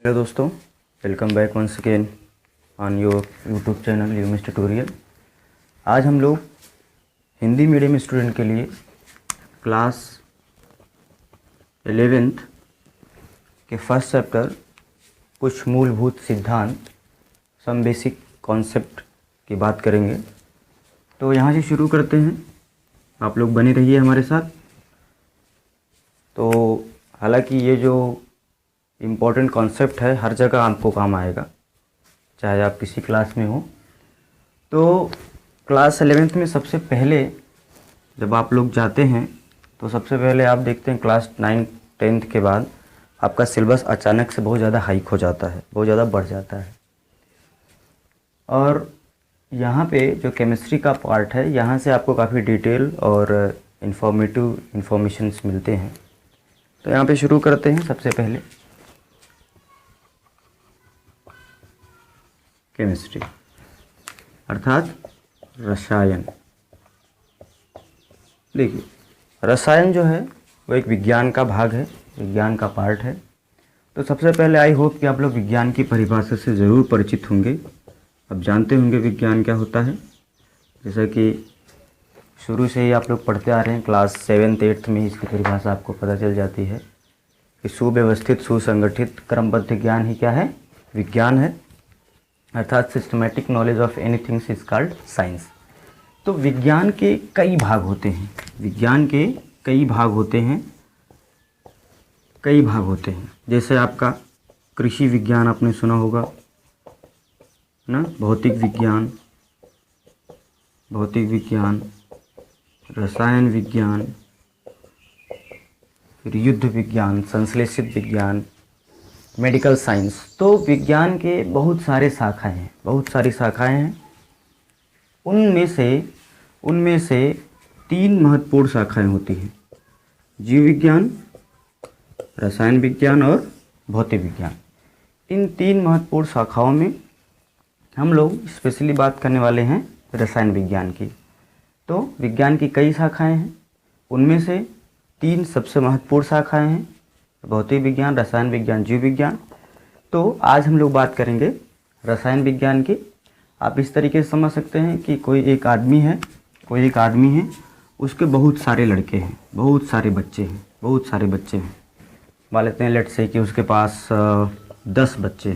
Hello दोस्तों, welcome back once again on your YouTube channel Umis tutorial. आज हम लोग हिंदी मीडियम स्टूडेंट के लिए क्लास 11th के फर्स्ट चैप्टर कुछ मूलभूत सिद्धांत, सम बेसिक कॉन्सेप्ट की बात करेंगे। तो यहाँ से शुरू करते हैं, आप लोग बने रहिए हमारे साथ। तो हालांकि ये जो इम्पोर्टेंट कॉन्सेप्ट है हर जगह आपको काम आएगा, चाहे आप किसी क्लास में हो। तो क्लास 11th में सबसे पहले जब आप लोग जाते हैं तो सबसे पहले आप देखते हैं क्लास 9 10th के बाद आपका सिलेबस अचानक से बहुत ज़्यादा हाइक हो जाता है, बहुत ज़्यादा बढ़ जाता है। और यहाँ पे जो केमिस्ट्री का पार्ट है, यहाँ से आपको काफ़ी डिटेल और इन्फॉर्मेटिव इन्फॉर्मेशंस मिलते हैं। तो यहाँ पे शुरू करते हैं। सबसे पहले केमिस्ट्री अर्थात रसायन। देखिए, रसायन जो है वो एक विज्ञान का भाग है, विज्ञान का पार्ट है। तो सबसे पहले आई होप कि आप लोग विज्ञान की परिभाषा से ज़रूर परिचित होंगे। अब जानते होंगे विज्ञान क्या होता है, जैसा कि शुरू से ही आप लोग पढ़ते आ रहे हैं। क्लास 7th 8th में इसकी परिभाषा आपको पता चल जाती है कि सुव्यवस्थित सुसंगठित क्रमबद्ध ज्ञान ही क्या है, विज्ञान है, अर्थात systematic knowledge of anything is called science. तो विज्ञान के कई भाग होते हैं, विज्ञान के कई भाग होते हैं, कई भाग होते हैं। जैसे आपका कृषि विज्ञान आपने सुना होगा ना, भौतिक विज्ञान, भौतिक विज्ञान, रसायन विज्ञान, फिर युद्ध विज्ञान, संश्लेषित विज्ञान, मेडिकल साइंस। तो विज्ञान के बहुत सारे शाखाएं हैं, बहुत सारी शाखाएं हैं। उनमें से 3 महत्वपूर्ण शाखाएं होती हैं: जीव विज्ञान, रसायन विज्ञान और भौतिक विज्ञान। इन 3 महत्वपूर्ण शाखाओं में हम लोग स्पेशली बात करने वाले हैं रसायन विज्ञान की। तो विज्ञान की कई शाखाएं हैं, उनमें से 3 सबसे महत्वपूर्ण शाखाएं हैं: भौतिक विज्ञान, रसायन विज्ञान, जीव विज्ञान। तो आज हम लोग बात करेंगे रसायन विज्ञान की। आप इस तरीके से समझ सकते हैं कि कोई एक आदमी है, उसके बहुत सारे लड़के हैं, बहुत सारे बच्चे हैं। मान लेते हैं लेट्स से कि उसके पास 10 बच्चे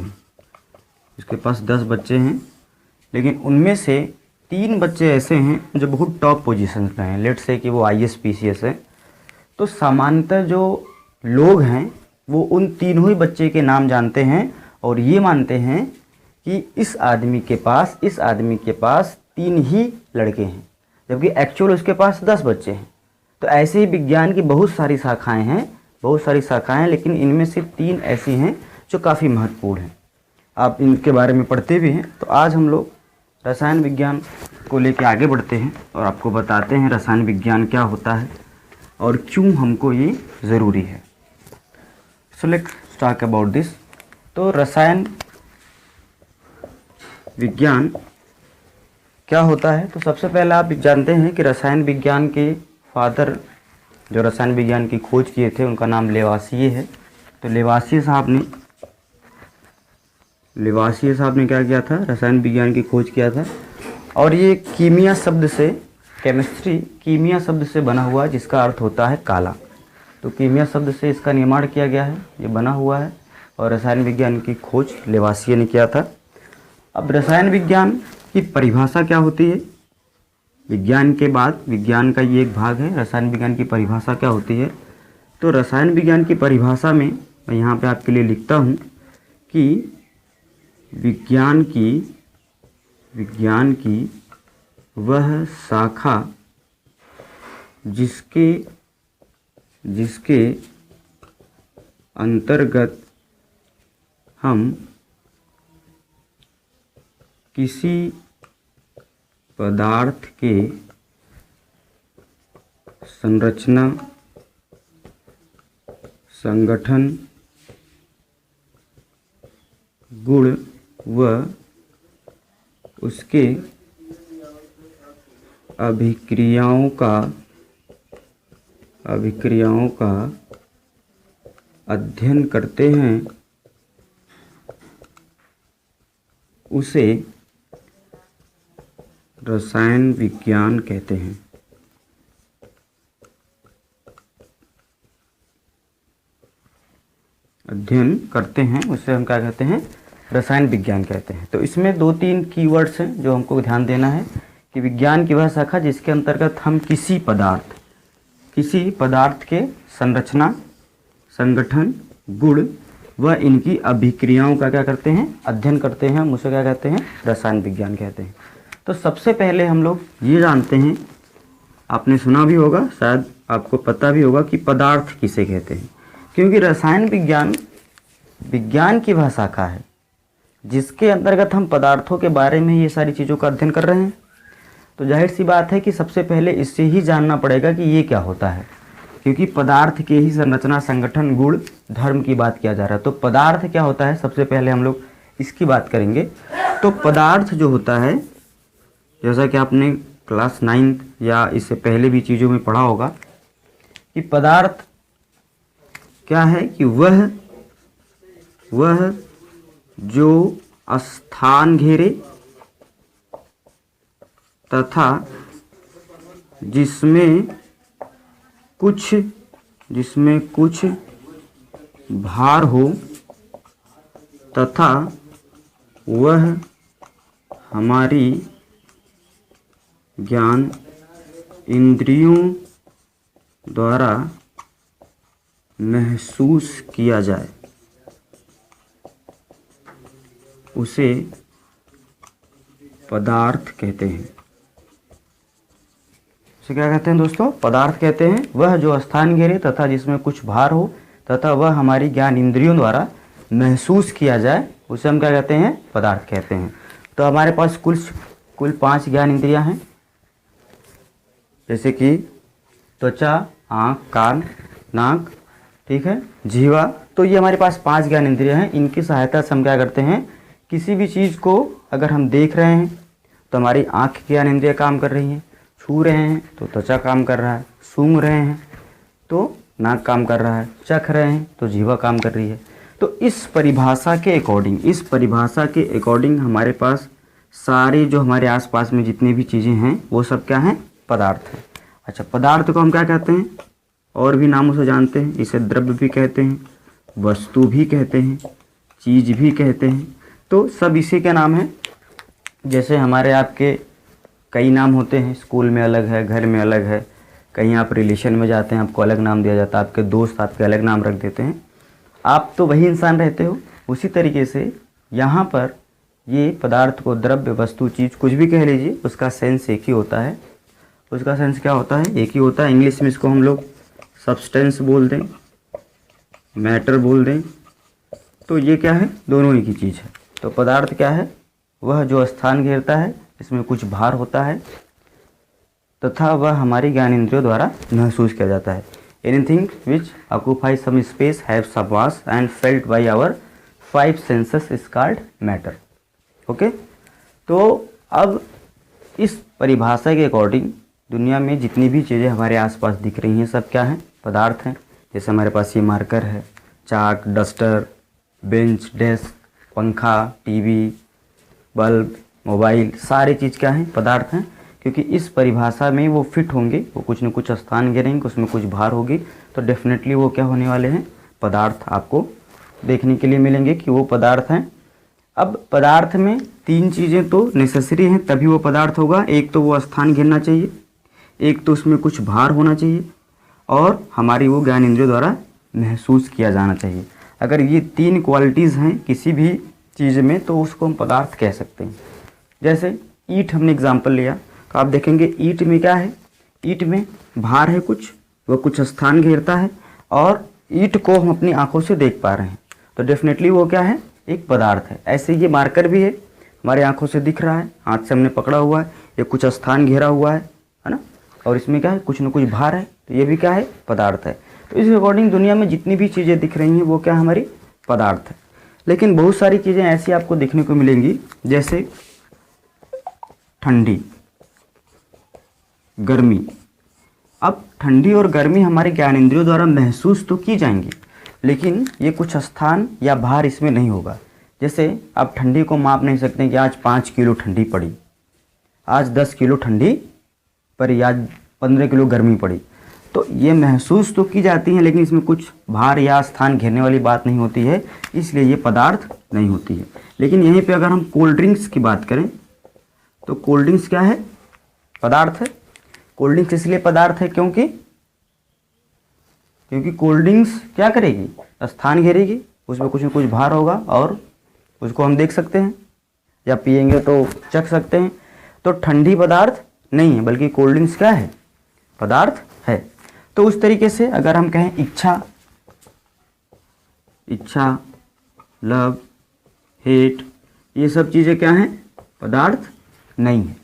हैं, लेकिन उनमें से 3 बच्चे ऐसे हैं जो बहुत टॉप पोजीशन पे हैं। लेट्स से कि वो IAS PCS है। तो सामान्यतः जो लोग हैं वो उन तीनों ही बच्चे के नाम जानते हैं और ये मानते हैं कि इस आदमी के पास 3 ही लड़के हैं, जबकि एक्चुअल उसके पास 10 बच्चे हैं। तो ऐसे ही विज्ञान की बहुत सारी शाखाएं हैं, लेकिन इनमें से 3 ऐसी हैं जो काफ़ी महत्वपूर्ण हैं। आप इनके बारे में पढ़ते भी हैं। तो आज हम लोग रसायन विज्ञान को लेकर आगे बढ़ते हैं और आपको बताते हैं रसायन विज्ञान क्या होता है और क्यों हमको ये ज़रूरी है। So let's talk about this. तो रसायन विज्ञान क्या होता है? तो सबसे पहले आप जानते हैं कि रसायन विज्ञान के फादर, जो रसायन विज्ञान की खोज किए थे, उनका नाम लेवासिये है। तो लेवासिये साहब ने क्या किया था? रसायन विज्ञान की खोज किया था। और ये कीमिया शब्द से, केमिस्ट्री कीमिया शब्द से बना हुआ है, जिसका अर्थ होता है काला। तो कीमिया शब्द से इसका निर्माण किया गया है, ये बना हुआ है। और रसायन विज्ञान की खोज लेवासिये ने किया था। अब रसायन विज्ञान की परिभाषा क्या होती है? विज्ञान के बाद विज्ञान का ये एक भाग है, रसायन विज्ञान की परिभाषा क्या होती है? तो रसायन विज्ञान की परिभाषा में मैं यहाँ पे आपके लिए लिखता हूँ कि विज्ञान की वह शाखा जिसके अंतर्गत हम किसी पदार्थ के संरचना, संगठन, गुण व उसके अभिक्रियाओं का अध्ययन करते हैं उसे रसायन विज्ञान कहते हैं। अध्ययन करते हैं उसे हम क्या कहते हैं, रसायन विज्ञान कहते हैं। तो इसमें 2-3 कीवर्ड्स हैं जो हमको ध्यान देना है कि विज्ञान की वह शाखा जिसके अंतर्गत हम किसी पदार्थ के संरचना, संगठन, गुण व इनकी अभिक्रियाओं का क्या करते हैं, अध्ययन करते हैं, हम उसे क्या कहते हैं, रसायन विज्ञान कहते हैं। तो सबसे पहले हम लोग ये जानते हैं, आपने सुना भी होगा, शायद आपको पता भी होगा कि पदार्थ किसे कहते हैं, क्योंकि रसायन विज्ञान की वह शाखा है जिसके अंतर्गत हम पदार्थों के बारे में ये सारी चीज़ों का अध्ययन कर रहे हैं। तो जाहिर सी बात है कि सबसे पहले इससे ही जानना पड़ेगा कि ये क्या होता है, क्योंकि पदार्थ के ही संरचना, संगठन, गुण, धर्म की बात किया जा रहा है। तो पदार्थ क्या होता है, सबसे पहले हम लोग इसकी बात करेंगे। तो पदार्थ जो होता है, जैसा कि आपने क्लास 9 या इससे पहले भी चीज़ों में पढ़ा होगा कि पदार्थ क्या है कि वह जो स्थान घेरे तथा जिसमें कुछ भार हो तथा वह हमारी ज्ञान इंद्रियों द्वारा महसूस किया जाए, उसे पदार्थ कहते हैं। उसे क्या कहते हैं दोस्तों, पदार्थ कहते हैं। वह जो स्थान घेरे तथा जिसमें कुछ भार हो तथा वह हमारी ज्ञान इंद्रियों द्वारा महसूस किया जाए, उसे हम क्या कहते हैं, पदार्थ कहते हैं। तो हमारे पास कुल 5 ज्ञान इंद्रियां हैं, जैसे कि त्वचा, आँख, कान, नाक, ठीक है, जीवा। तो ये हमारे पास 5 ज्ञान इंद्रियां हैं। इनकी सहायता से हम क्या करते हैं, किसी भी चीज़ को अगर हम देख रहे हैं तो हमारी आँख की ज्ञान इंद्रियाँ काम कर रही हैं, छू रहे हैं तो त्वचा काम कर रहा है, सूंघ रहे हैं तो नाक काम कर रहा है, चख रहे हैं तो जीवा काम कर रही है। तो इस परिभाषा के अकॉर्डिंग हमारे पास सारे जो हमारे आसपास में जितनी भी चीज़ें हैं वो सब क्या हैं, पदार्थ हैं। अच्छा, पदार्थ को हम क्या कहते हैं, और भी नामों से जानते हैं। इसे द्रव्य भी कहते हैं, वस्तु भी कहते हैं, चीज़ भी कहते हैं। तो सब इसी के नाम हैं। जैसे हमारे आपके कई नाम होते हैं, स्कूल में अलग है, घर में अलग है, कहीं आप रिलेशन में जाते हैं आपको अलग नाम दिया जाता है, आपके दोस्त आपके अलग नाम रख देते हैं। आप तो वही इंसान रहते हो। उसी तरीके से यहाँ पर ये पदार्थ को द्रव्य, वस्तु, चीज़ कुछ भी कह लीजिए, उसका सेंस एक ही होता है। उसका सेंस क्या होता है, एक ही होता है। इंग्लिश में इसको हम लोग सब्सटेंस बोल दें, मैटर बोल दें, तो ये क्या है, दोनों ही की चीज़ है। तो पदार्थ क्या है, वह जो स्थान घेरता है, इसमें कुछ भार होता है तथा वह हमारी ज्ञान इंद्रियों द्वारा महसूस किया जाता है। Anything which occupies some space, have some mass and felt by our 5 senses is called matter. Okay, तो अब इस परिभाषा के अकॉर्डिंग दुनिया में जितनी भी चीज़ें हमारे आसपास दिख रही हैं सब क्या हैं, पदार्थ हैं। जैसे हमारे पास ये मार्कर है, चाक, डस्टर, बेंच, डेस्क, पंखा, टीवी, बल्ब, मोबाइल, सारी चीज़ क्या हैं, पदार्थ हैं। क्योंकि इस परिभाषा में वो फिट होंगे, वो कुछ न कुछ स्थान घेरेंगे, उसमें कुछ भार होगी, तो डेफिनेटली वो क्या होने वाले हैं, पदार्थ आपको देखने के लिए मिलेंगे कि वो पदार्थ हैं। अब पदार्थ में 3 चीज़ें तो नेसेसरी हैं तभी वो पदार्थ होगा। एक तो वो स्थान घेरना चाहिए, एक तो उसमें कुछ भार होना चाहिए, और हमारी वो ज्ञान इंद्रियों द्वारा महसूस किया जाना चाहिए। अगर ये 3 क्वालिटीज़ हैं किसी भी चीज़ में तो उसको हम पदार्थ कह सकते हैं। जैसे ईंट हमने एग्जाम्पल लिया, तो आप देखेंगे ईंट में क्या है, ईंट में भार है कुछ, वह कुछ स्थान घेरता है, और ईंट को हम अपनी आंखों से देख पा रहे हैं, तो डेफिनेटली वो क्या है, एक पदार्थ है। ऐसे ये मार्कर भी है, हमारे आंखों से दिख रहा है, हाथ से हमने पकड़ा हुआ है, ये कुछ स्थान घेरा हुआ है ना, और इसमें क्या है, कुछ न कुछ भार है, तो ये भी क्या है, पदार्थ है। तो इस अकॉर्डिंग दुनिया में जितनी भी चीज़ें दिख रही हैं वो क्या हमारी पदार्थ है। लेकिन बहुत सारी चीज़ें ऐसी आपको देखने को मिलेंगी, जैसे ठंडी, गर्मी। अब ठंडी और गर्मी हमारे ज्ञान इंद्रियों द्वारा महसूस तो की जाएंगी, लेकिन ये कुछ स्थान या भार इसमें नहीं होगा। जैसे आप ठंडी को माप नहीं सकते कि आज 5 किलो ठंडी पड़ी, आज 10 किलो ठंडी पड़ी, आज 15 किलो गर्मी पड़ी। तो ये महसूस तो की जाती है, लेकिन इसमें कुछ भार या स्थान घेरने वाली बात नहीं होती है, इसलिए ये पदार्थ नहीं होती है। लेकिन यहीं पे अगर हम कोल्ड ड्रिंक्स की बात करें तो कोल्ड ड्रिंक्स क्या है? पदार्थ है। कोल्ड ड्रिंक्स इसलिए पदार्थ है क्योंकि कोल्ड ड्रिंक्स क्या करेगी? स्थान घेरेगी, उसमें कुछ न कुछ भार होगा और उसको हम देख सकते हैं या पिएंगे तो चख सकते हैं। तो ठंडी पदार्थ नहीं है, बल्कि कोल्ड ड्रिंक्स क्या है? पदार्थ है। तो उस तरीके से अगर हम कहें इच्छा, लव, हेट, ये सब चीज़ें क्या हैं? पदार्थ नहीं है।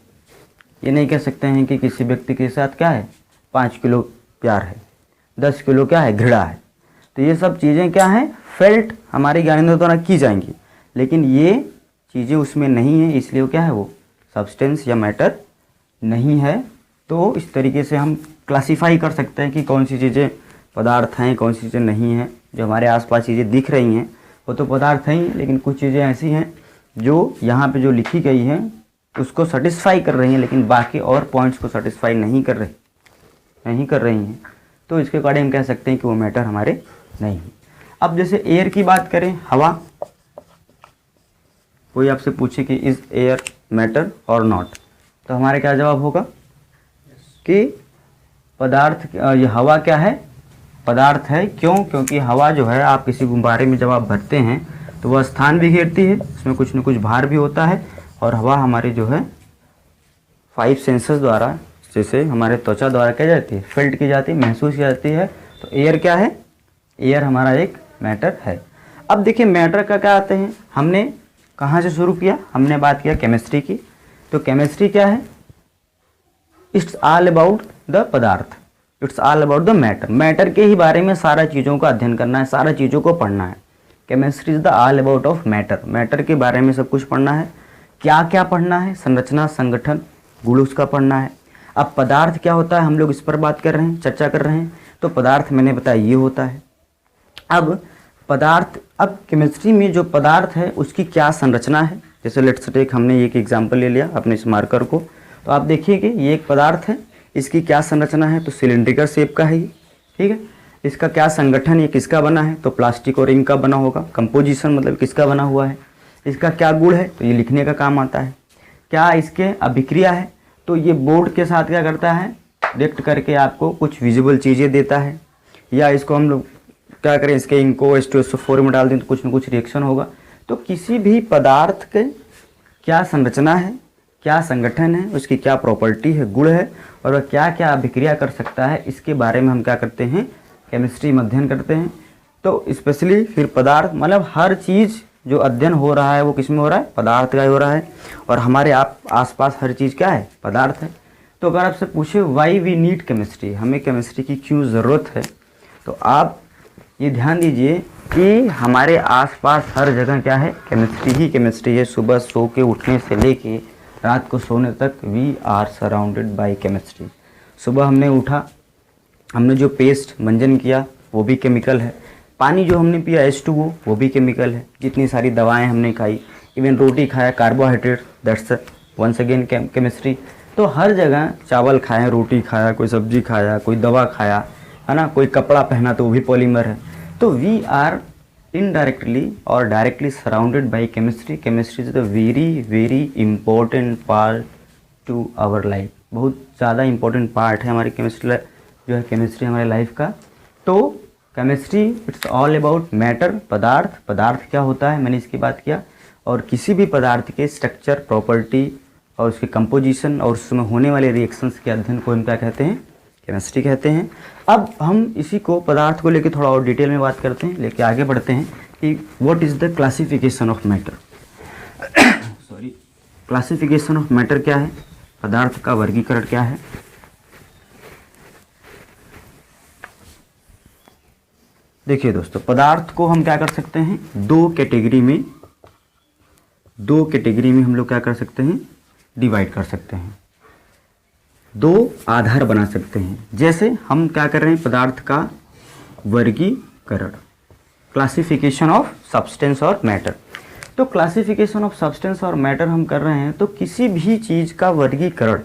ये नहीं कह सकते हैं कि किसी व्यक्ति के साथ क्या है? 5 किलो प्यार है, 10 किलो क्या है? घृणा है। तो ये सब चीज़ें क्या हैं? फेल्ट हमारे ज्ञानेंद्र द्वारा की जाएंगी, लेकिन ये चीज़ें उसमें नहीं है, इसलिए वो क्या है? वो सब्सटेंस या मैटर नहीं है। तो इस तरीके से हम क्लासीफाई कर सकते हैं कि कौन सी चीज़ें पदार्थ हैं, कौन सी चीज़ें नहीं हैं। जो हमारे आसपास चीज़ें दिख रही हैं वो तो पदार्थ हैं ही, लेकिन कुछ चीज़ें ऐसी हैं जो यहाँ पे जो लिखी गई हैं उसको सेटिस्फाई कर रही हैं, लेकिन बाकी और पॉइंट्स को सेटिस्फाई नहीं कर रही हैं। तो इसके अकॉर्डिंग हम कह सकते हैं कि वो मैटर हमारे नहीं है। अब जैसे एयर की बात करें, हवा, कोई आपसे पूछे कि इज़ एयर मैटर और नॉट, तो हमारा क्या जवाब होगा कि पदार्थ, ये हवा क्या है? पदार्थ है। क्यों? क्योंकि हवा जो है, आप किसी गुब्बारे में जब आप भरते हैं तो वह स्थान भी घेरती है, उसमें कुछ न कुछ भार भी होता है, और हवा हमारी जो है 5 सेंसर्स द्वारा, जैसे हमारे त्वचा द्वारा क्या जाती है? फिल्ट की जाती है, महसूस की जाती है। तो एयर क्या है? एयर हमारा एक मैटर है। अब देखिए मैटर का क्या आते हैं, हमने कहाँ से शुरू किया? हमने बात किया केमिस्ट्री की। तो केमिस्ट्री क्या है? इट्स ऑल अबाउट द पदार्थ, it's all about the matter. Matter के ही बारे में सारा चीज़ों का अध्ययन करना है, सारा चीज़ों को पढ़ना है। Chemistry is the all about of matter, matter के बारे में सब कुछ पढ़ना है। क्या क्या पढ़ना है? संरचना, संगठन, गुण उसका पढ़ना है। अब पदार्थ क्या होता है, हम लोग इस पर बात कर रहे हैं, चर्चा कर रहे हैं। तो पदार्थ मैंने बताया ये होता है। अब पदार्थ, अब केमिस्ट्री में जो पदार्थ है उसकी क्या संरचना है? जैसे लेट्स टेक, हमने एक एग्जांपल ले लिया अपने इस मार्कर को, तो आप देखिए कि ये एक पदार्थ है, इसकी क्या संरचना है? तो सिलिंड्रिकल शेप का है ये, ठीक है। इसका क्या संगठन, ये किसका बना है? तो प्लास्टिक और इंक का बना होगा। कंपोजिशन मतलब किसका बना हुआ है? इसका क्या गुण है? तो ये लिखने का काम आता है। क्या इसके अभिक्रिया है? तो ये बोर्ड के साथ क्या करता है? रिएक्ट करके आपको कुछ विजिबल चीज़ें देता है, या इसको हम लोग क्या करें, इसके इंक को H2SO4 में डाल दें तो कुछ न कुछ रिएक्शन होगा। तो किसी भी पदार्थ के क्या संरचना है, क्या संगठन है, उसकी क्या प्रॉपर्टी है, गुण है, और वह क्या क्या अभिक्रिया कर सकता है, इसके बारे में हम क्या करते हैं? केमिस्ट्री में अध्ययन करते हैं। तो स्पेशली फिर पदार्थ, मतलब हर चीज़ जो अध्ययन हो रहा है वो किस में हो रहा है? पदार्थ का हो रहा है। और हमारे आसपास हर चीज़ क्या है? पदार्थ है। तो अगर आपसे पूछे वाई वी नीड केमिस्ट्री, हमें केमिस्ट्री की क्यों ज़रूरत है, तो आप ये ध्यान दीजिए कि हमारे आसपास हर जगह क्या है? केमिस्ट्री ही केमिस्ट्री है। सुबह सो के उठने से लेके रात को सोने तक we are surrounded by chemistry. सुबह हमने उठा, हमने जो पेस्ट मंजन किया वो भी केमिकल है। पानी जो हमने पिया H2O वो भी केमिकल है। जितनी सारी दवाएं हमने खाई, इवन रोटी खाया, carbohydrate, that's once again chemistry. तो हर जगह चावल खाया, रोटी खाया, कोई सब्जी खाया, कोई दवा खाया, है ना, कोई कपड़ा पहना तो वो भी पॉलीमर है। तो वी आर इनडायरेक्टली और directly surrounded by chemistry. Chemistry is the very very important part to our life. बहुत ज़्यादा इंपॉर्टेंट पार्ट है हमारी केमिस्ट्री जो है, केमिस्ट्री हमारे लाइफ का। तो chemistry it's all about matter, पदार्थ। पदार्थ क्या होता है मैंने इसकी बात किया, और किसी भी पदार्थ के स्ट्रक्चर, प्रॉपर्टी और उसके कंपोजिशन और उसमें होने वाले रिएक्शंस के अध्ययन को हम क्या कहते हैं? केमिस्ट्री कहते हैं। अब हम इसी को, पदार्थ को लेकर थोड़ा और डिटेल में बात करते हैं, लेके आगे बढ़ते हैं कि what is the classification of matter. Sorry, classification of matter क्या है? पदार्थ का वर्गीकरण क्या है? देखिए दोस्तों, पदार्थ को हम क्या कर सकते हैं? दो कैटेगरी में हम लोग क्या कर सकते हैं? डिवाइड कर सकते हैं, दो आधार बना सकते हैं। जैसे हम क्या कर रहे हैं? पदार्थ का वर्गीकरण, क्लासिफिकेशन ऑफ सब्सटेंस और मैटर। तो क्लासिफिकेशन ऑफ सब्सटेंस और मैटर हम कर रहे हैं, तो किसी भी चीज़ का वर्गीकरण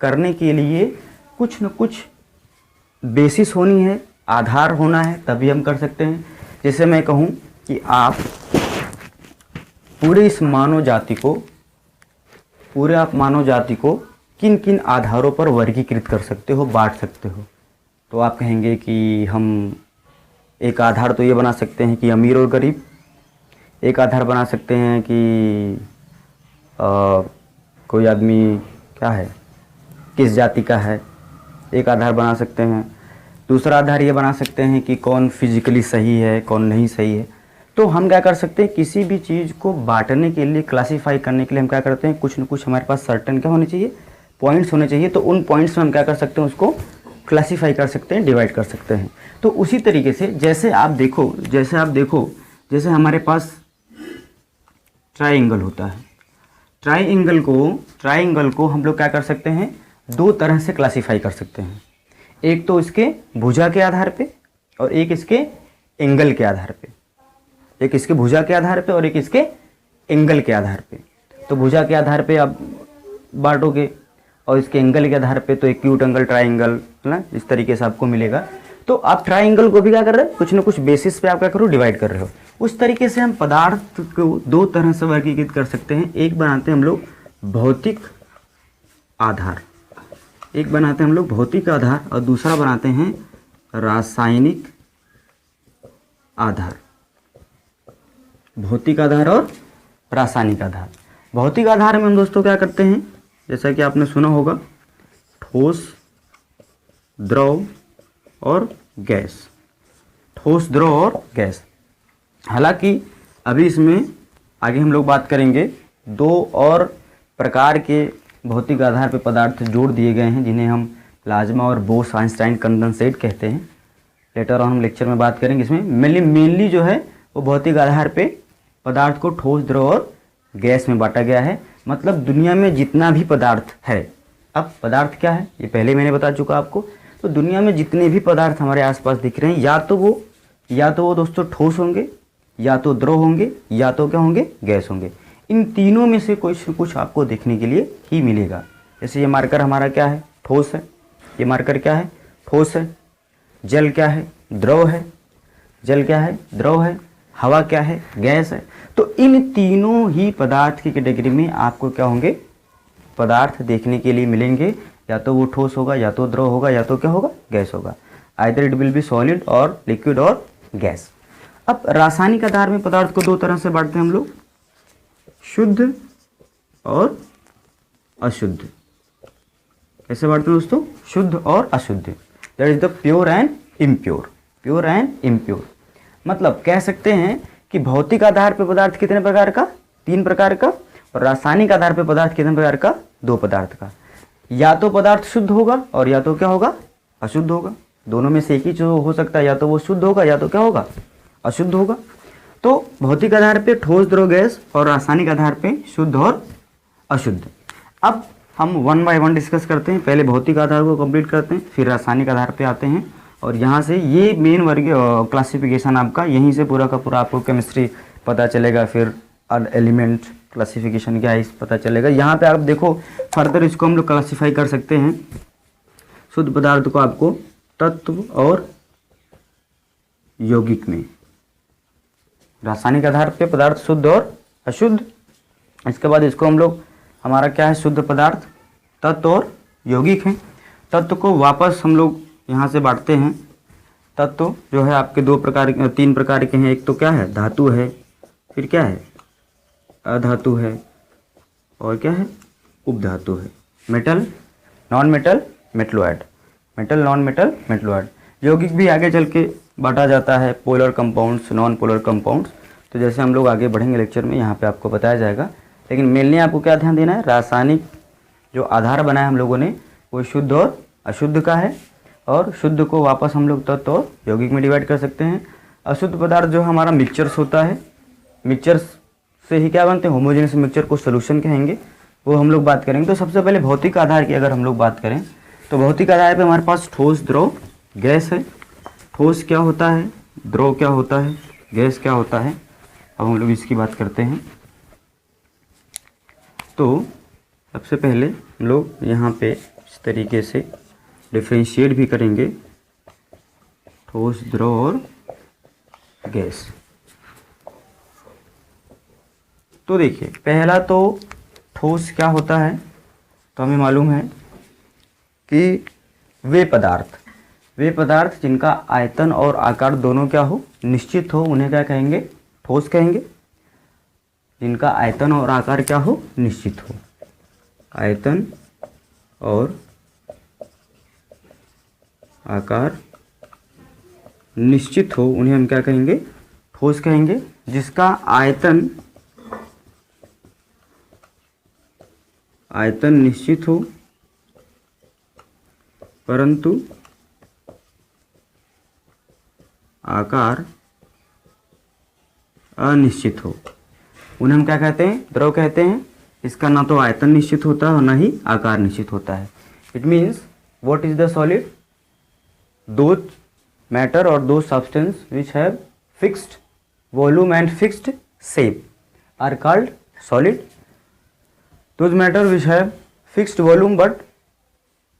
करने के लिए कुछ न कुछ बेसिस होनी है, आधार होना है, तभी हम कर सकते हैं। जैसे मैं कहूँ कि आप पूरे इस मानव जाति को किन किन आधारों पर वर्गीकृत कर सकते हो, बांट सकते हो, तो आप कहेंगे कि हम एक आधार तो ये बना सकते हैं कि अमीर और गरीब, एक आधार बना सकते हैं कि कोई आदमी क्या है, किस जाति का है, एक आधार बना सकते हैं। दूसरा आधार ये बना सकते हैं कि कौन फिजिकली सही है, कौन नहीं सही है। तो हम क्या कर सकते हैं, किसी भी चीज़ को बांटने के लिए, क्लासीफाई करने के लिए हम क्या करते हैं, कुछ न कुछ हमारे पास सर्टेन क्या होने चाहिए, पॉइंट्स होने चाहिए। तो उन पॉइंट्स में हम क्या कर सकते हैं, उसको क्लासीफाई कर सकते हैं, डिवाइड कर सकते हैं। तो उसी तरीके से जैसे आप देखो जैसे हमारे पास ट्राइंगल होता है, ट्राइंगल को हम लोग क्या कर सकते हैं, दो तरह से क्लासीफाई कर सकते हैं। एक तो इसके भुजा के आधार पे और एक इसके एंगल के आधार पे, एक इसके भुजा के आधार पे और एक इसके एंगल के आधार पे। तो भुजा के आधार पे आप बांटोगे और इसके एंगल के आधार पे तो एक्यूट एंगल ट्राइंगल ना, इस तरीके से आपको मिलेगा। तो आप ट्राइंगल को भी क्या कर रहे हो, कुछ न कुछ बेसिस पे आप क्या करो, डिवाइड कर रहे हो। उस तरीके से हम पदार्थ को दो तरह से वर्गीकृत कर सकते हैं। एक बनाते हैं हम लोग भौतिक आधार, और दूसरा बनाते हैं रासायनिक आधार। भौतिक आधार और रासायनिक आधार। भौतिक आधार में हम दोस्तों क्या करते हैं, जैसा कि आपने सुना होगा, ठोस, द्रव और गैस। ठोस, द्रव और गैस। हालांकि अभी इसमें आगे हम लोग बात करेंगे, दो और प्रकार के भौतिक आधार पर पदार्थ जोड़ दिए गए हैं, जिन्हें हम प्लाज्मा और बोस-आइंस्टाइन कंडेंसेट कहते हैं। लेटर ऑन हम लेक्चर में बात करेंगे। इसमें मेनली जो है वो भौतिक आधार पे पदार्थ को ठोस, द्रव और गैस में बांटा गया है। मतलब दुनिया में जितना भी पदार्थ है, अब पदार्थ क्या है ये पहले मैंने बता चुका आपको। तो दुनिया में जितने भी पदार्थ हमारे आसपास दिख रहे हैं, या तो वो दोस्तों ठोस होंगे, या तो द्रव होंगे, या तो क्या होंगे, गैस होंगे। इन तीनों में से कुछ न कुछ आपको देखने के लिए ही मिलेगा। जैसे ये मार्कर हमारा क्या है, ठोस है। ये मार्कर क्या है, ठोस है। जल क्या है, द्रव है। जल क्या है, द्रव है। हवा क्या है, गैस है। तो इन तीनों ही पदार्थ की कैटेगरी में आपको क्या होंगे, पदार्थ देखने के लिए मिलेंगे। या तो वो ठोस होगा, या तो द्रव होगा, या तो क्या होगा, गैस होगा। Either it will be solid और लिक्विड और गैस। अब रासायनिक आधार में पदार्थ को दो तरह से बांटते हैं हम लोग, शुद्ध और अशुद्ध। कैसे बांटते हैं दोस्तों, शुद्ध और अशुद्ध। That is the pure and impure. मतलब कह सकते हैं कि भौतिक आधार पर पदार्थ कितने प्रकार का, तीन प्रकार का, और रासायनिक आधार पर पदार्थ कितने प्रकार का, दो पदार्थ का। या तो पदार्थ शुद्ध होगा और या तो क्या होगा, अशुद्ध होगा। दोनों में से एक ही जो हो सकता है, या तो वो शुद्ध होगा या तो क्या होगा, अशुद्ध होगा। तो भौतिक आधार पे ठोस, द्रव, गैस, और रासायनिक आधार पे शुद्ध और अशुद्ध। अब हम वन बाय वन डिस्कस करते हैं। पहले भौतिक आधार को कंप्लीट करते हैं, फिर रासायनिक आधार पे आते हैं, और यहाँ से ये मेन वर्ग क्लासिफिकेशन आपका, यहीं से पूरा का पूरा आपको केमिस्ट्री पता चलेगा, फिर एलिमेंट क्लासिफिकेशन क्या है पता चलेगा। यहाँ पे आप देखो फर्दर इसको हम लोग क्लासीफाई कर सकते हैं। शुद्ध पदार्थ को आपको तत्व और यौगिक में, रासायनिक आधार पे पदार्थ शुद्ध और अशुद्ध। इसके बाद इसको हम लोग, हमारा क्या है, शुद्ध पदार्थ, तत्व और यौगिक हैं। तत्व को वापस हम लोग यहाँ से बांटते हैं। तत्व जो है आपके तीन प्रकार के हैं। एक तो क्या है, धातु है, फिर क्या है, अधातु है, और क्या है, उपधातु है। Metal, non metal, metalloid. Metal, non metal, metalloid. यौगिक भी आगे चल के बांटा जाता है, polar compounds, non polar compounds. तो जैसे हम लोग आगे बढ़ेंगे लेक्चर में, यहाँ पे आपको बताया जाएगा। लेकिन मेनली आपको क्या ध्यान देना है, रासायनिक जो आधार बनाया हम लोगों ने वो शुद्ध और अशुद्ध का है, और शुद्ध को वापस हम लोग तत्व और यौगिक में डिवाइड कर सकते हैं। अशुद्ध पदार्थ जो हमारा मिक्सचर्स होता है, मिक्सचर्स से ही क्या बनते हैं, होमोजेनियस मिक्सचर को सोल्यूशन कहेंगे, वो हम लोग बात करेंगे। तो सबसे पहले भौतिक आधार की अगर हम लोग बात करें, तो भौतिक आधार पे हमारे पास ठोस, द्रव, गैस है। ठोस क्या होता है, द्रव क्या होता है, गैस क्या होता है। अब हम लोग इसकी बात करते हैं। तो सबसे पहले हम लोग यहाँ पे इस तरीके से डिफ्रेंशिएट भी करेंगे ठोस, द्रव और गैस। तो देखिए, पहला तो ठोस क्या होता है, तो हमें मालूम है कि वे पदार्थ जिनका आयतन और आकार दोनों क्या हो, निश्चित हो, उन्हें क्या कहेंगे, ठोस कहेंगे। जिनका आयतन और आकार क्या हो, निश्चित हो, आयतन और आकार निश्चित हो, उन्हें हम क्या कहेंगे, ठोस कहेंगे। जिसका आयतन निश्चित हो परंतु आकार अनिश्चित हो, उन्हें हम क्या कहते हैं, द्रव कहते हैं। इसका ना तो आयतन निश्चित होता है और ना ही आकार निश्चित होता है। It means what is the solid, those matter और those substance which have fixed volume and fixed shape are called solid. Those matter which have fixed volume but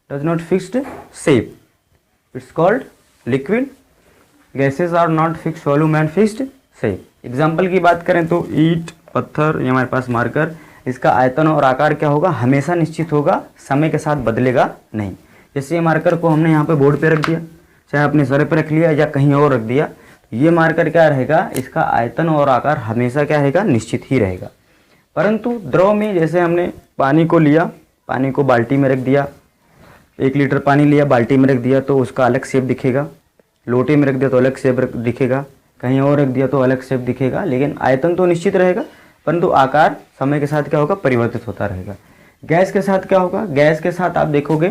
does not fixed shape, it's called liquid. Gases are not fixed volume and fixed shape. Example की बात करें तो ईंट, पत्थर, ये हमारे पास marker, इसका आयतन और आकार क्या होगा, हमेशा निश्चित होगा, समय के साथ बदलेगा नहीं। जैसे ये मार्कर को हमने यहाँ पे बोर्ड पे रख दिया, चाहे अपने सर पे रख लिया या कहीं और रख दिया, ये मार्कर क्या रहेगा, इसका आयतन और आकार हमेशा क्या रहेगा, निश्चित ही रहेगा। परंतु द्रव में जैसे हमने पानी को लिया, पानी को बाल्टी में रख दिया, 1 लीटर पानी लिया, बाल्टी में रख दिया तो उसका अलग शेप दिखेगा, लोटे में रख दिया तो अलग शेप दिखेगा, कहीं और रख दिया तो अलग शेप दिखेगा, लेकिन आयतन तो निश्चित रहेगा, परंतु आकार समय के साथ क्या होगा, परिवर्तित होता रहेगा। गैस के साथ क्या होगा, गैस के साथ आप देखोगे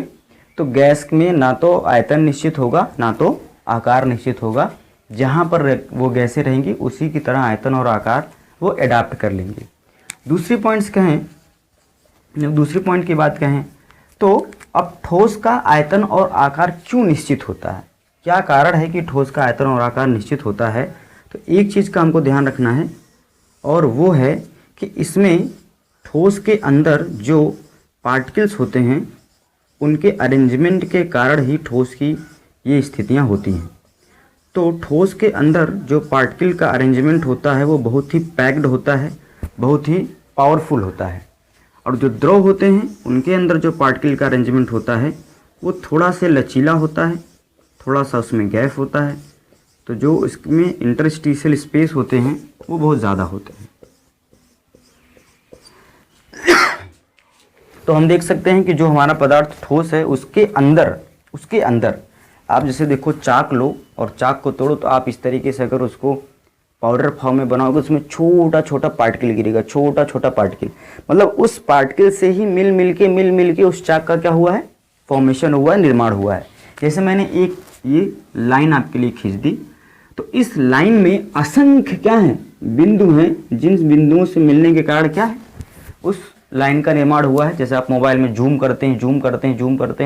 तो गैस में ना तो आयतन निश्चित होगा ना तो आकार निश्चित होगा। जहाँ पर वो गैसें रहेंगी उसी की तरह आयतन और आकार वो अडाप्ट कर लेंगे। दूसरी पॉइंट की बात कहें तो अब ठोस का आयतन और आकार क्यों निश्चित होता है, क्या कारण है कि ठोस का आयतन और आकार निश्चित होता है। तो एक चीज़ का हमको ध्यान रखना है और वो है कि इसमें ठोस के अंदर जो पार्टिकल्स होते हैं उनके अरेंजमेंट के कारण ही ठोस की ये स्थितियाँ होती हैं। तो ठोस के अंदर जो पार्टिकल का अरेंजमेंट होता है वो बहुत ही पैक्ड होता है, बहुत ही पावरफुल होता है। और जो द्रव होते हैं उनके अंदर जो पार्टिकल का अरेंजमेंट होता है वो थोड़ा से लचीला होता है, थोड़ा सा उसमें गैप होता है, तो जो इसमें इंटरस्टिशियल स्पेस होते हैं वो बहुत ज़्यादा होते हैं। तो हम देख सकते हैं कि जो हमारा पदार्थ ठोस है उसके अंदर आप जैसे देखो, चाक लो और चाक को तोड़ो तो आप इस तरीके से अगर उसको पाउडर फॉर्म में बनाओगे उसमें छोटा छोटा पार्टिकल गिरेगा, छोटा छोटा पार्टिकल, मतलब उस पार्टिकल से ही मिल मिल के उस चाक का क्या हुआ है, फॉर्मेशन हुआ है, निर्माण हुआ है। जैसे मैंने एक ये लाइन आपके लिए खींच दी, तो इस लाइन में असंख्य क्या है, बिंदु हैं, जिन बिंदुओं से मिलने के कारण क्या है, उस लाइन का निर्माण हुआ है। जैसे आप मोबाइल में जूम करते हैं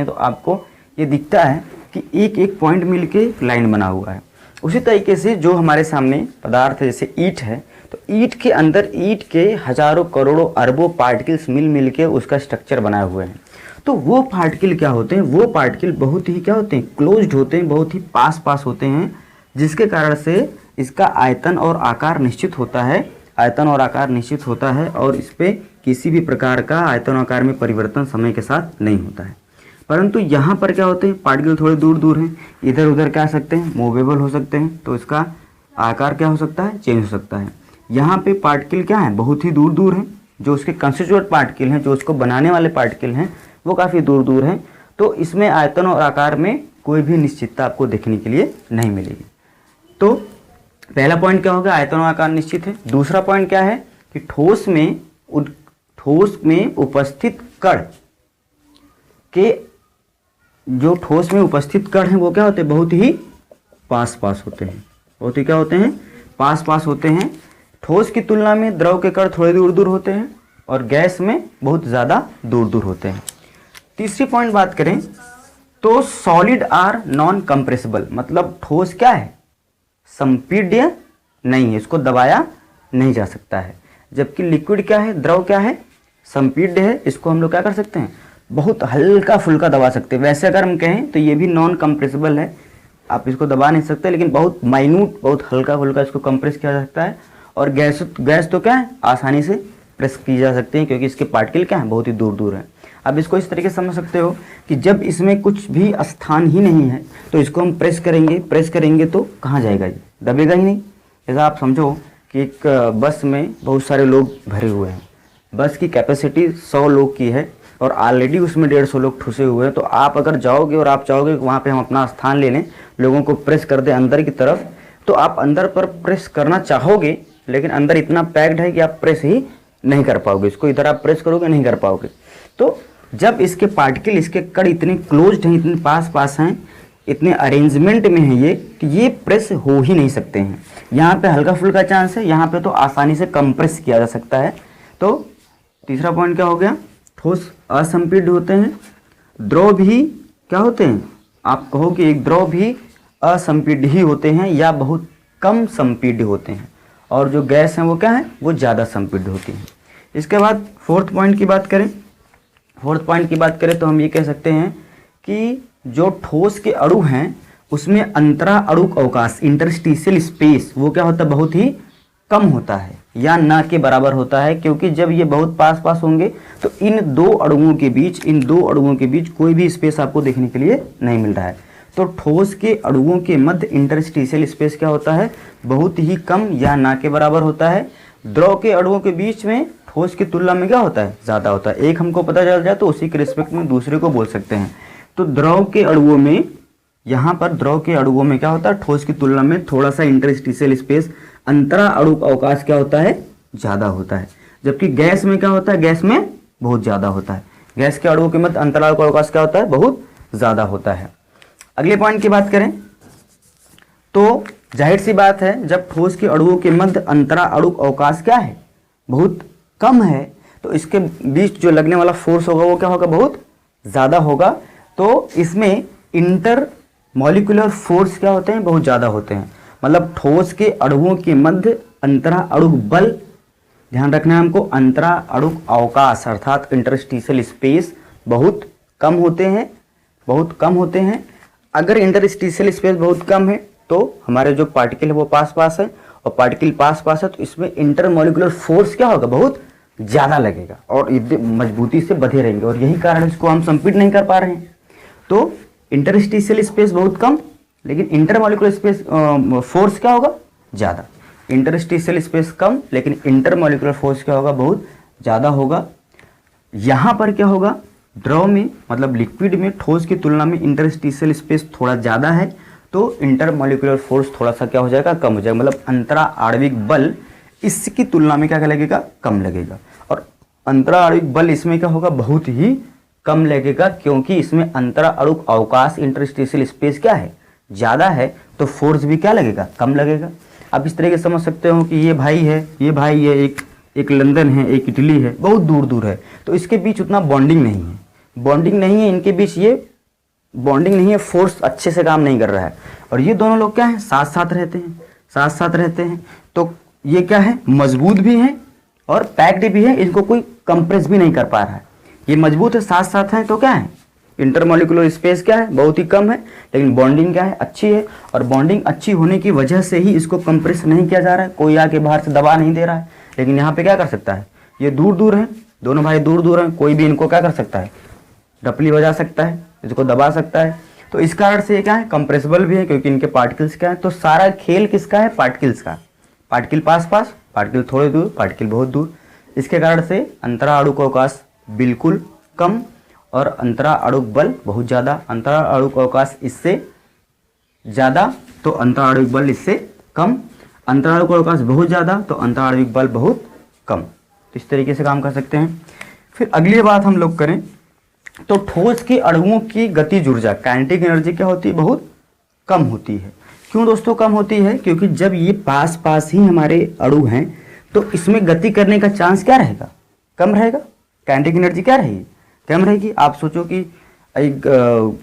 तो आपको ये दिखता है कि एक एक पॉइंट मिल के लाइन बना हुआ है। उसी तरीके से जो हमारे सामने पदार्थ है, जैसे ईंट है, तो ईंट के अंदर ईंट के हजारों करोड़ों अरबों पार्टिकल्स मिल के उसका स्ट्रक्चर बनाए हुए हैं। तो वो पार्टिकल क्या होते हैं, वो पार्टिकल बहुत ही क्या होते हैं, क्लोज्ड होते हैं, बहुत ही पास होते हैं, जिसके कारण से इसका आयतन और आकार निश्चित होता है और इस पर किसी भी प्रकार का आयतन आकार में परिवर्तन समय के साथ नहीं होता है। परंतु यहाँ पर क्या होते हैं, पार्टिकल थोड़े दूर हैं, इधर उधर क्या सकते हैं, मूवेबल हो सकते हैं, तो इसका आकार क्या हो सकता है, चेंज हो सकता है। यहाँ पे पार्टिकल क्या है, बहुत ही दूर हैं, जो उसके कंस्टिट्यूएंट पार्टिकल हैं, जो उसको बनाने वाले पार्टिकल हैं, वो काफ़ी दूर हैं। तो इसमें आयतन और आकार में कोई भी निश्चितता आपको देखने के लिए नहीं मिलेगी। तो पहला पॉइंट क्या होगा, आयतन और आकार निश्चित है। दूसरा पॉइंट क्या है कि ठोस में उपस्थित कण के, जो ठोस में उपस्थित कण हैं वो क्या होते हैं, बहुत ही पास होते हैं, बहुत ही क्या होते हैं, पास होते हैं। ठोस की तुलना में द्रव के कण थोड़े दूर होते हैं और गैस में बहुत ज़्यादा दूर होते हैं। तीसरी पॉइंट बात करें तो सॉलिड आर नॉन कंप्रेसिबल, मतलब ठोस क्या है, संपीड्य नहीं है, इसको दबाया नहीं जा सकता है। जबकि लिक्विड क्या है, द्रव क्या है, संपीड्य है, इसको हम लोग क्या कर सकते हैं, बहुत हल्का फुल्का दबा सकते हैं। वैसे अगर हम कहें तो ये भी नॉन कंप्रेसिबल है, आप इसको दबा नहीं सकते, लेकिन बहुत माइन्यूट, बहुत हल्का फुल्का इसको कंप्रेस किया जा सकता है। और गैस तो क्या है, आसानी से प्रेस की जा सकती है, क्योंकि इसके पार्टिकल क्या है, बहुत ही दूर दूर है। अब इसको इस तरीके से समझ सकते हो कि जब इसमें कुछ भी स्थान ही नहीं है तो इसको हम प्रेस करेंगे तो कहाँ जाएगा, ये दबेगा ही नहीं। जैसा आप समझो कि एक बस में बहुत सारे लोग भरे हुए हैं, बस की कैपेसिटी 100 लोग की है और ऑलरेडी उसमें 150 लोग ठुसे हुए हैं। तो आप अगर जाओगे और आप चाहोगे कि वहाँ पे हम अपना स्थान ले लें, लोगों को प्रेस कर दें अंदर की तरफ, तो आप अंदर पर प्रेस करना चाहोगे, लेकिन अंदर इतना पैक्ड है कि आप प्रेस ही नहीं कर पाओगे। इसको इधर आप प्रेस करोगे, नहीं कर पाओगे। तो जब इसके पार्टिकल, इसके कण इतने क्लोज्ड हैं, इतने पास पास हैं, इतने अरेंजमेंट में है ये, कि ये प्रेस हो ही नहीं सकते हैं। यहाँ पे हल्का फुल्का चांस है, यहाँ पे तो आसानी से कंप्रेस किया जा सकता है। तो तीसरा पॉइंट क्या हो गया, ठोस असंपीड्य होते हैं, द्रव भी क्या होते हैं, आप कहो कि एक द्रव भी असंपीड्य ही होते हैं या बहुत कम संपीड्य होते हैं, और जो गैस हैं वो क्या है, वो ज़्यादा संपीड्य होती हैं। इसके बाद फोर्थ पॉइंट की बात करें तो हम ये कह सकते हैं कि जो ठोस के अणु हैं उसमें अंतरा अणुक अवकाश, इंटरस्टिशियल स्पेस, वो क्या होता है, बहुत ही कम होता है या ना के बराबर होता है। क्योंकि जब ये बहुत पास पास होंगे तो इन दो अणुओं के बीच कोई भी स्पेस आपको देखने के लिए नहीं मिल रहा है। तो ठोस के अणुओं के मध्य इंटरस्टिशियल स्पेस क्या होता है, बहुत ही कम या ना के बराबर होता है। द्रव के अणुओं के बीच में ठोस की तुलना में क्या होता है, ज़्यादा होता है। एक हमको पता चल जाए तो उसी के रिस्पेक्ट में दूसरे को बोल सकते हैं। तो द्रव के अणुओं में, यहाँ पर द्रव के अणुओं में क्या होता है, ठोस की तुलना में थोड़ा सा इंटरस्टिशियल स्पेस, अंतरा अणुक अवकाश क्या होता है, ज़्यादा होता है। जबकि गैस में क्या होता है, गैस में बहुत ज़्यादा होता है। गैस के अणुओं के मध्य अंतरा अणुक अवकाश क्या होता है, बहुत ज़्यादा होता है। अगले पॉइंट की बात करें तो जाहिर सी बात है, जब ठोस के अणुओं के मध्य अंतरा अणुक अवकाश क्या है, बहुत कम है, तो इसके बीच जो लगने वाला फोर्स होगा वो क्या होगा, बहुत ज़्यादा होगा। तो इसमें इंटर मॉलिक्यूलर फोर्स क्या होते हैं, बहुत ज़्यादा होते हैं। मतलब ठोस के अणुओं के मध्य अंतरा अणुक बल, ध्यान रखना है हमको, अंतरा अणुक अवकाश अर्थात इंटरस्टिशियल स्पेस बहुत कम होते हैं। अगर इंटरस्टिशियल स्पेस बहुत कम है तो हमारे जो पार्टिकल है वो पास पास है, और पार्टिकल पास पास है तो इसमें इंटरमॉलिक्यूलर फोर्स क्या होगा, बहुत ज़्यादा लगेगा और मजबूती से बंधे रहेंगे, और यही कारण इसको हम संपीड नहीं कर पा रहे हैं। तो इंटरस्टिशियल स्पेस बहुत कम, लेकिन इंटरमॉलिक्यूलर स्पेस फोर्स क्या होगा, ज़्यादा। इंटरस्टिशियल स्पेस कम, लेकिन इंटरमॉलिक्यूलर फोर्स क्या होगा, बहुत ज़्यादा होगा। यहाँ पर क्या होगा, द्रव में मतलब लिक्विड में ठोस की तुलना में इंटरस्टिशियल स्पेस थोड़ा ज़्यादा है, तो इंटरमॉलिक्यूलर फोर्स थोड़ा सा क्या हो जाएगा, कम हो जाएगा। मतलब अंतरा आणविक बल इसकी तुलना में क्या लगेगा, कम लगेगा। और अंतरा आणविक बल इसमें क्या होगा, बहुत ही कम लगेगा, क्योंकि इसमें अंतरा अणुक अवकाश इंटरस्टिशियल स्पेस क्या है, ज़्यादा है, तो फोर्स भी क्या लगेगा, कम लगेगा। आप इस तरीके से समझ सकते हो कि ये भाई है, एक लंदन है, एक इटली है, बहुत दूर दूर है, तो इसके बीच उतना बॉन्डिंग नहीं है, इनके बीच ये बॉन्डिंग नहीं है, फोर्स अच्छे से काम नहीं कर रहा है। और ये दोनों लोग क्या है, साथ साथ रहते हैं, तो ये क्या है, मजबूत भी हैं और पैक्ड भी है, इनको कोई कंप्रेस भी नहीं कर पा रहा है। ये मजबूत है, साथ साथ हैं, तो क्या है, इंटरमॉलिक्यूलर स्पेस क्या है, बहुत ही कम है, लेकिन बॉन्डिंग क्या है, अच्छी है। और बॉन्डिंग अच्छी होने की वजह से ही इसको कंप्रेस नहीं किया जा रहा है, कोई आके बाहर से दबा नहीं दे रहा है। लेकिन यहाँ पे क्या कर सकता है, ये दूर दूर है, दोनों भाई दूर दूर हैं, कोई भी इनको क्या कर सकता है, डपली बजा सकता है, इसको दबा सकता है। तो इस कारण से ये क्या है, कंप्रेसिबल भी है, क्योंकि इनके पार्टिकल्स क्या है। तो सारा खेल किसका है, पार्टिकल्स का। पार्टिकल पास पास, पार्टिकल थोड़े दूर, पार्टिकल बहुत दूर। इसके कारण से अंतरा अणुक अवकाश बिल्कुल कम और अंतरा अणुक बल बहुत ज़्यादा। अंतरा अणुक अवकाश इससे ज़्यादा तो अंतरा अणुक बल इससे कम, अंतरा अणुक अवकाश बहुत ज़्यादा तो अंतरा अणुक बल बहुत कम। तो इस तरीके से काम कर सकते हैं। फिर अगली बात हम लोग करें तो ठोस के अणुओं की गतिज ऊर्जा, काइनेटिक एनर्जी क्या होती है, बहुत कम होती है। क्यों दोस्तों कम होती है, क्योंकि जब ये पास पास ही हमारे अणु हैं तो इसमें गति करने का चांस क्या रहेगा, कम रहेगा। काइनेटिक एनर्जी क्या रहेगी, कम रहेगी। आप सोचो कि एक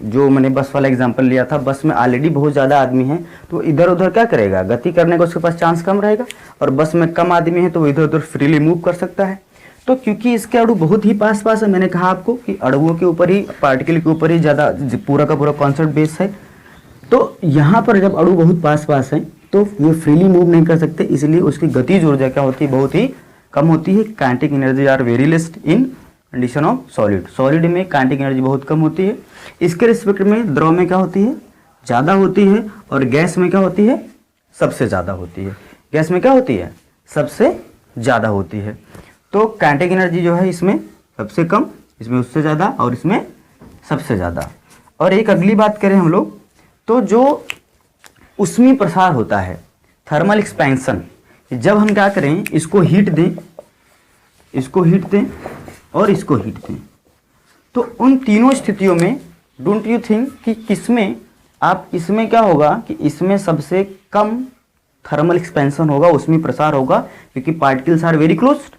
जो मैंने बस वाला एग्जांपल लिया था, बस में ऑलरेडी बहुत ज़्यादा आदमी हैं तो इधर उधर क्या करेगा, गति करने का उसके पास चांस कम रहेगा। और बस में कम आदमी है तो वो इधर उधर फ्रीली मूव कर सकता है। तो क्योंकि इसके अणु बहुत ही पास पास है, मैंने कहा आपको कि अणुओं के ऊपर ही, पार्टिकल के ऊपर ही ज़्यादा पूरा का पूरा कॉन्सेप्ट बेस है। तो यहाँ पर जब अणु बहुत पास पास हैं तो ये फ्रीली मूव नहीं कर सकते, इसलिए उसकी गतिज ऊर्जा क्या होती है, बहुत ही कम होती है। Kinetic energy are very less in condition of solid. Solid में काइनेटिक एनर्जी बहुत कम होती है। इसके रिस्पेक्ट में द्रव में क्या होती है, ज़्यादा होती है, और गैस में क्या होती है, सबसे ज़्यादा होती है। गैस में क्या होती है, सबसे ज़्यादा होती है। तो काइनेटिक एनर्जी जो है इसमें सबसे कम, इसमें उससे ज़्यादा, और इसमें सबसे ज़्यादा। और एक अगली बात करें हम लोग, तो जो ऊष्मीय प्रसार होता है, थर्मल एक्सपेंशन, जब हम क्या करें, इसको हीट दें, इसको हीट दें और इसको हीट दें, तो उन तीनों स्थितियों में डोंट यू थिंक कि किसमें इसमें क्या होगा कि इसमें सबसे कम थर्मल एक्सपेंशन होगा, ऊष्मीय प्रसार होगा, क्योंकि पार्टिकल्स आर वेरी क्लोज्ड।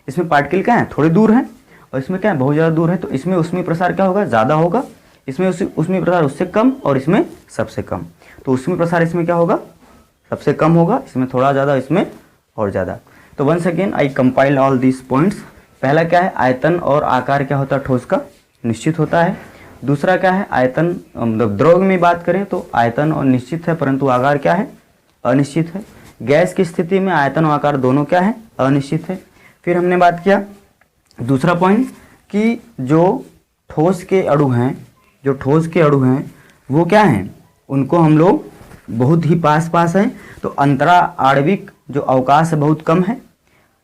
इसमें पार्टिकल क्या है, थोड़े दूर हैं, और इसमें क्या है, बहुत ज़्यादा दूर है। तो इसमें ऊष्मीय प्रसार क्या होगा, ज़्यादा होगा, इसमें ऊष्मीय प्रसार उससे कम, और इसमें सबसे कम। तो ऊष्मीय प्रसार इसमें क्या होगा, सबसे कम होगा, इसमें थोड़ा ज़्यादा, इसमें और ज़्यादा। तो once again I compile all these points. पहला क्या है, आयतन और आकार क्या होता है ठोस का, निश्चित होता है। दूसरा क्या है, आयतन, मतलब द्रव में बात करें तो आयतन और निश्चित है, परंतु आकार क्या है, अनिश्चित है। गैस की स्थिति में आयतन और आकार दोनों क्या है, अनिश्चित है। फिर हमने बात किया दूसरा पॉइंट कि जो ठोस के अणु हैं, जो ठोस के अणु हैं वो क्या हैं, उनको हम लोग बहुत ही पास पास हैं, तो अंतरा आणविक जो अवकाश है बहुत कम है,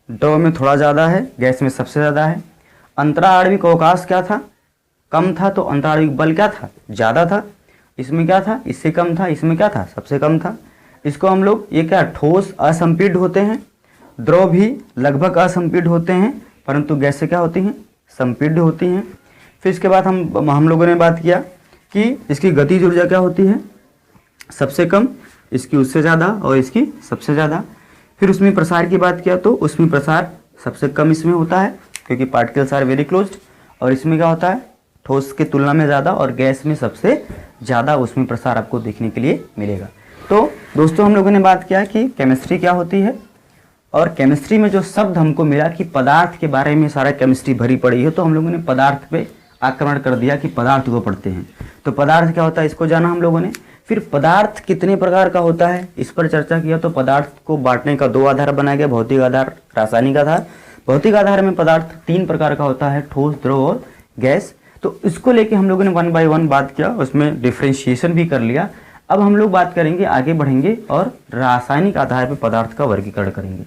द्रव में थोड़ा ज़्यादा है, गैस में सबसे ज़्यादा है। अंतरा आणविक अवकाश क्या था, कम था, तो अंतरा आणविक बल क्या था, ज़्यादा था। इसमें क्या था, इससे कम था, इसमें क्या था, सबसे कम था। इसको हम लोग, ये क्या, ठोस असंपीड्य होते हैं, द्रव भी लगभग असंपीड्य होते हैं, परंतु गैस से क्या होती हैं, संपीड्य होती हैं। फिर इसके बाद हम लोगों ने बात किया कि इसकी गतिज ऊर्जा क्या होती है, सबसे कम, इसकी उससे ज़्यादा, और इसकी सबसे ज़्यादा। फिर ऊष्मीय प्रसार की बात किया तो ऊष्मीय प्रसार सबसे कम इसमें होता है, क्योंकि पार्टिकल्स आर वेरी क्लोज्ड, और इसमें क्या होता है, ठोस की तुलना में ज़्यादा, और गैस में सबसे ज़्यादा ऊष्मीय प्रसार आपको देखने के लिए मिलेगा। तो दोस्तों हम लोगों ने बात किया कि केमिस्ट्री क्या होती है, और केमिस्ट्री में जो शब्द हमको मिला कि पदार्थ के बारे में सारा केमिस्ट्री भरी पड़ी है, तो हम लोगों ने पदार्थ पे आक्रमण कर दिया कि पदार्थ को पढ़ते हैं। तो पदार्थ क्या होता है, इसको जाना हम लोगों ने। फिर पदार्थ कितने प्रकार का होता है, इस पर चर्चा किया। तो पदार्थ को बांटने का दो आधार बनाया गया, भौतिक आधार, रासायनिक आधार। भौतिक आधार में पदार्थ तीन प्रकार का होता है, ठोस, द्रव और गैस। तो इसको लेके हम लोगों ने 1 बाय 1 बात किया, उसमें डिफ्रेंशिएशन भी कर लिया। अब हम लोग बात करेंगे, आगे बढ़ेंगे और रासायनिक आधार पर पदार्थ का वर्गीकरण करेंगे।